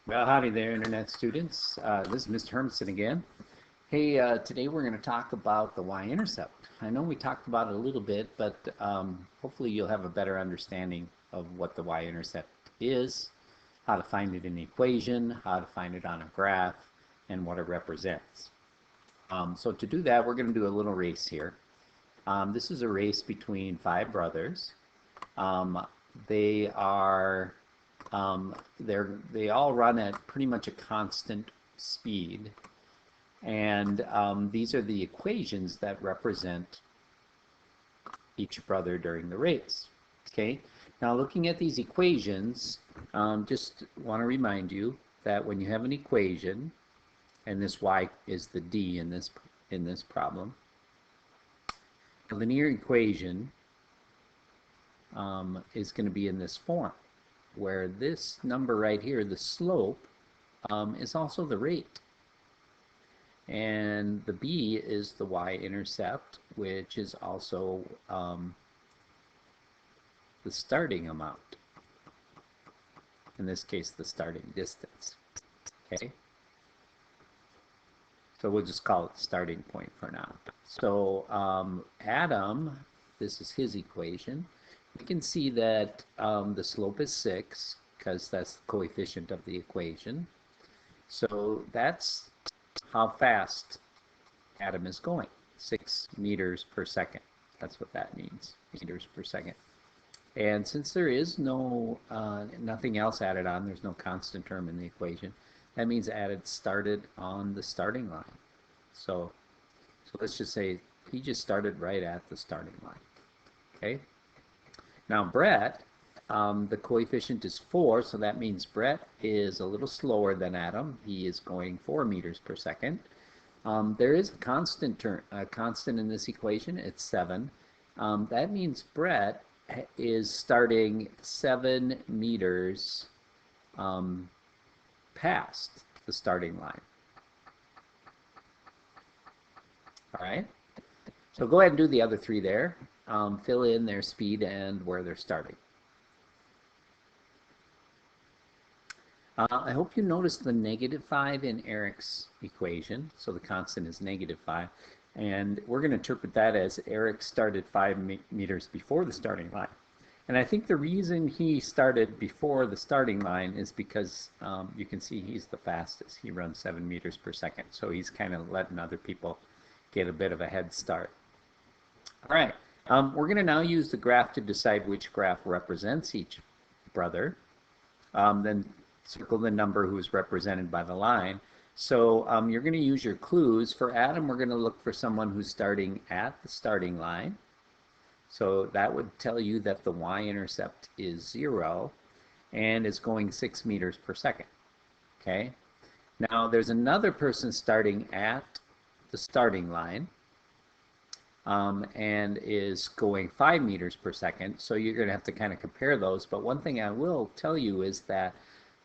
Well, howdy there, Internet students. This is Mr. Hermanson again. Hey, today we're going to talk about the y-intercept. I know we talked about it a little bit, but hopefully you'll have a better understanding of what the y-intercept is, how to find it in the equation, how to find it on a graph, and what it represents. So to do that, we're going to do a little race here. This is a race between five brothers. Um, they are they all run at pretty much a constant speed, and these are the equations that represent each brother during the race. Okay, now looking at these equations, just want to remind you that when you have an equation, and this y is the d in this problem, a linear equation is going to be in this form, where this number right here, the slope, is also the rate. And the b is the y-intercept, which is also the starting amount. In this case, the starting distance. Okay? So we'll just call it the starting point for now. So Adam, this is his equation. We can see that the slope is 6, because that's the coefficient of the equation. So that's how fast Adam is going, 6 meters per second. That's what that means, meters per second. And since there is no nothing else added on, there's no constant term in the equation, that means Adam started on the starting line. So let's just say he just started right at the starting line. Okay. Now Brett, the coefficient is 4, so that means Brett is a little slower than Adam. He is going 4 meters per second. There is a constant in this equation. It's 7. That means Brett is starting 7 meters past the starting line. All right. So go ahead and do the other 3 there. Fill in their speed and where they're starting. I hope you noticed the -5 in Eric's equation. So the constant is -5. And we're going to interpret that as Eric started 5 meters before the starting line. And I think the reason he started before the starting line is because you can see he's the fastest. He runs 7 meters per second. So he's kind of letting other people get a bit of a head start. All right. We're going to now use the graph to decide which graph represents each brother. Then circle the number who's represented by the line. So you're going to use your clues. For Adam, we're going to look for someone who's starting at the starting line. So that would tell you that the y-intercept is 0 and is going 6 meters per second. Okay. Now there's another person starting at the starting line and is going 5 meters per second. So you're going to have to kind of compare those. But one thing I will tell you is that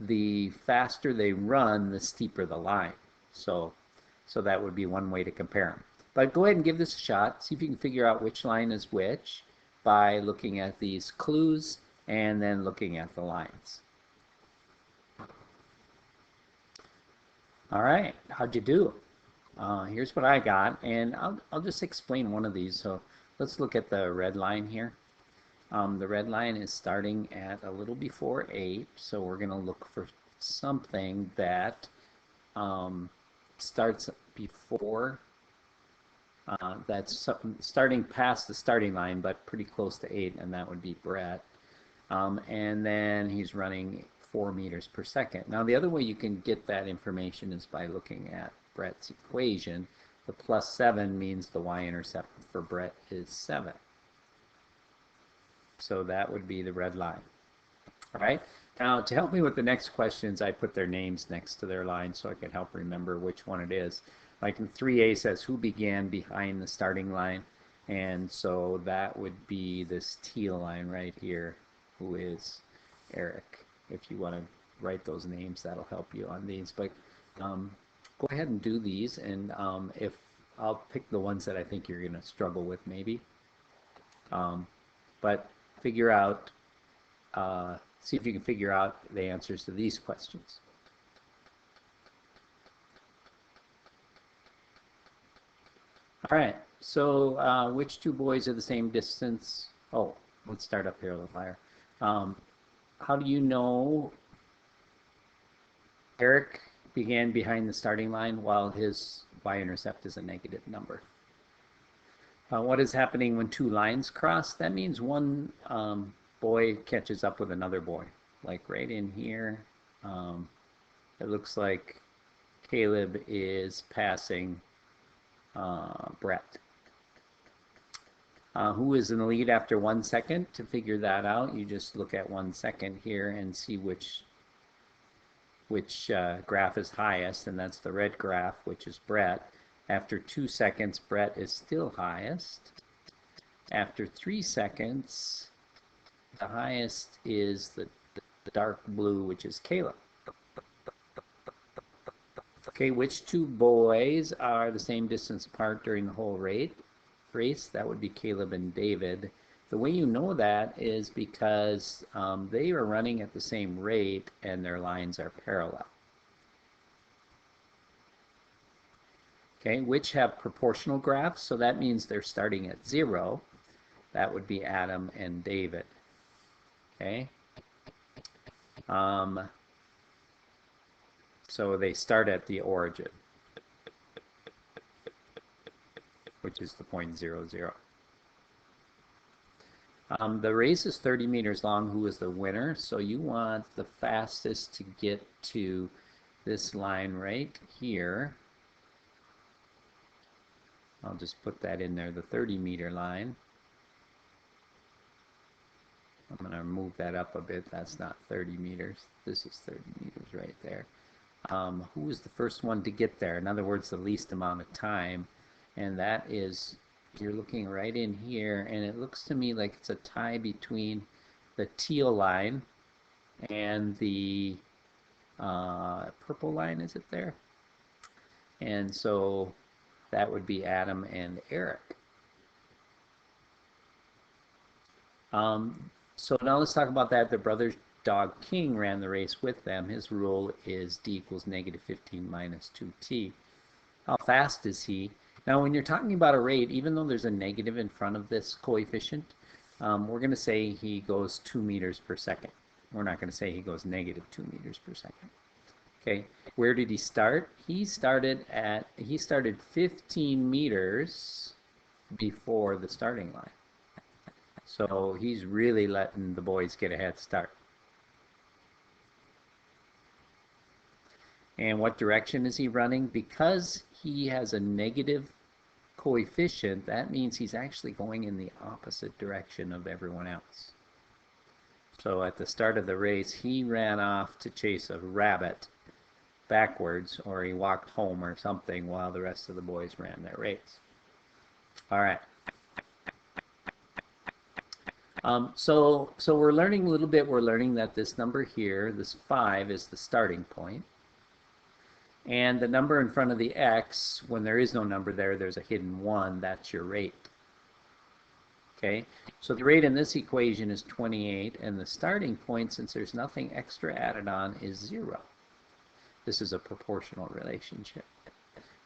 the faster they run, the steeper the line. So that would be one way to compare them. But go ahead and give this a shot. See if you can figure out which line is which by looking at these clues and then looking at the lines. All right, how'd you do? Here's what I got, and I'll just explain one of these. So let's look at the red line here. The red line is starting at a little before 8, so we're going to look for something that starts before, that's starting past the starting line, but pretty close to 8, and that would be Brett. And then he's running 4 meters per second. Now the other way you can get that information is by looking at Brett's equation. The +7 means the y-intercept for Brett is 7. So that would be the red line. All right. Now, to help me with the next questions, I put their names next to their line so I can help remember which one it is. Like in 3A says, who began behind the starting line? And so that would be this teal line right here, who is Eric. If you want to write those names, that'll help you on these. But go ahead and do these, and if I'll pick the ones that I think you're going to struggle with maybe. But figure out, see if you can figure out the answers to these questions. All right, so which two boys are the same distance? Oh, let's start up here a little higher. How do you know Eric began behind the starting line while his y-intercept is a negative number? What is happening when two lines cross? That means one boy catches up with another boy. Like right in here, it looks like Caleb is passing Brett. Who is in the lead after 1 second? To figure that out, you just look at 1 second here and see which graph is highest, and that's the red graph, which is Brett. After 2 seconds, Brett is still highest. After 3 seconds, the highest is the dark blue, which is Caleb. Okay, which two boys are the same distance apart during the whole race? That would be Caleb and David. The way you know that is because they are running at the same rate and their lines are parallel. Okay, which have proportional graphs, so that means they're starting at 0. That would be Adam and David. Okay. So they start at the origin, which is the point 0, 0. The race is 30 meters long. Who is the winner? So you want the fastest to get to this line right here. I'll just put that in there, the 30-meter line. I'm going to move that up a bit. That's not 30 meters. This is 30 meters right there. Who is the first one to get there? In other words, the least amount of time. And that is, you're looking right in here, and it looks to me like it's a tie between the teal line and the purple line. Is it there? And so that would be Adam and Eric. So now let's talk about that. The brothers Dog King ran the race with them. His rule is d equals -15 minus 2t. How fast is he? Now, when you're talking about a rate, even though there's a negative in front of this coefficient, we're going to say he goes 2 meters per second. We're not going to say he goes -2 meters per second. Okay, where did he start? He started 15 meters before the starting line. So he's really letting the boys get a head start. And what direction is he running? Because he has a negative coefficient, that means he's actually going in the opposite direction of everyone else. So at the start of the race, he ran off to chase a rabbit backwards, or he walked home or something while the rest of the boys ran their race. All right. So we're learning a little bit. We're learning that this number here, this 5, is the starting point. And the number in front of the x, when there is no number there, there's a hidden 1. That's your rate. Okay, so the rate in this equation is 28, and the starting point, since there's nothing extra added on, is 0. This is a proportional relationship.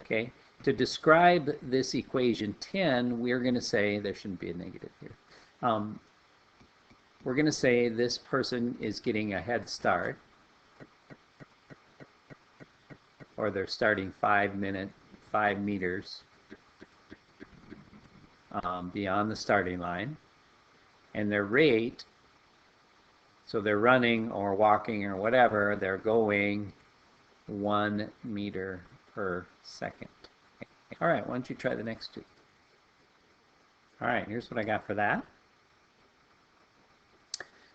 Okay, to describe this equation 10, we're going to say, there shouldn't be a negative here. We're going to say this person is getting a head start, or they're starting 5 meters beyond the starting line, and their rate, so they're running or walking or whatever, they're going 1 meter per second. All right, why don't you try the next two? All right, here's what I got for that.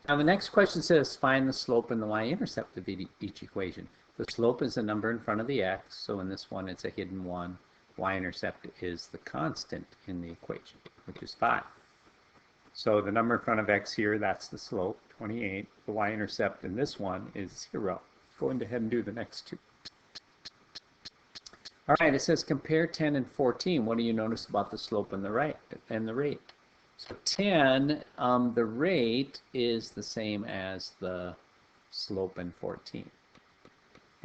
Now the next question says find the slope and the y-intercept of each equation. The slope is the number in front of the x, so in this one it's a hidden 1. Y-intercept is the constant in the equation, which is 5. So the number in front of x here, that's the slope, 28. The y-intercept in this one is 0. Go ahead and do the next two. All right, it says compare 10 and 14. What do you notice about the slope and the rate? So 10, the rate is the same as the slope in 14.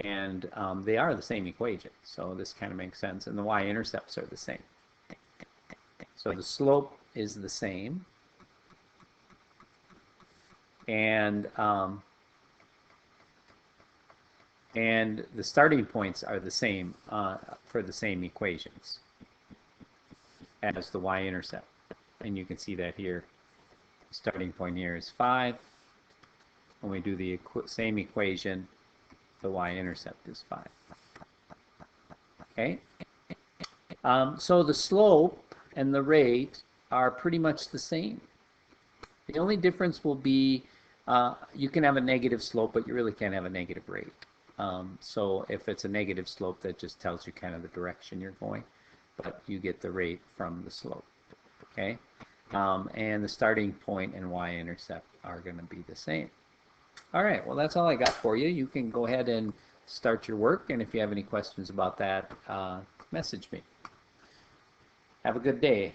And they are the same equation, so this kind of makes sense. And the y-intercepts are the same. So the slope is the same, and the starting points are the same for the same equations as the y-intercept. And you can see that here. The starting point here is 5. When we do the same equation, the y-intercept is 5. Okay? So the slope and the rate are pretty much the same. The only difference will be you can have a negative slope, but you really can't have a negative rate. So if it's a negative slope, that just tells you kind of the direction you're going, but you get the rate from the slope. Okay? And the starting point and y-intercept are going to be the same. All right, well, that's all I got for you. You can go ahead and start your work, and if you have any questions about that, message me. Have a good day.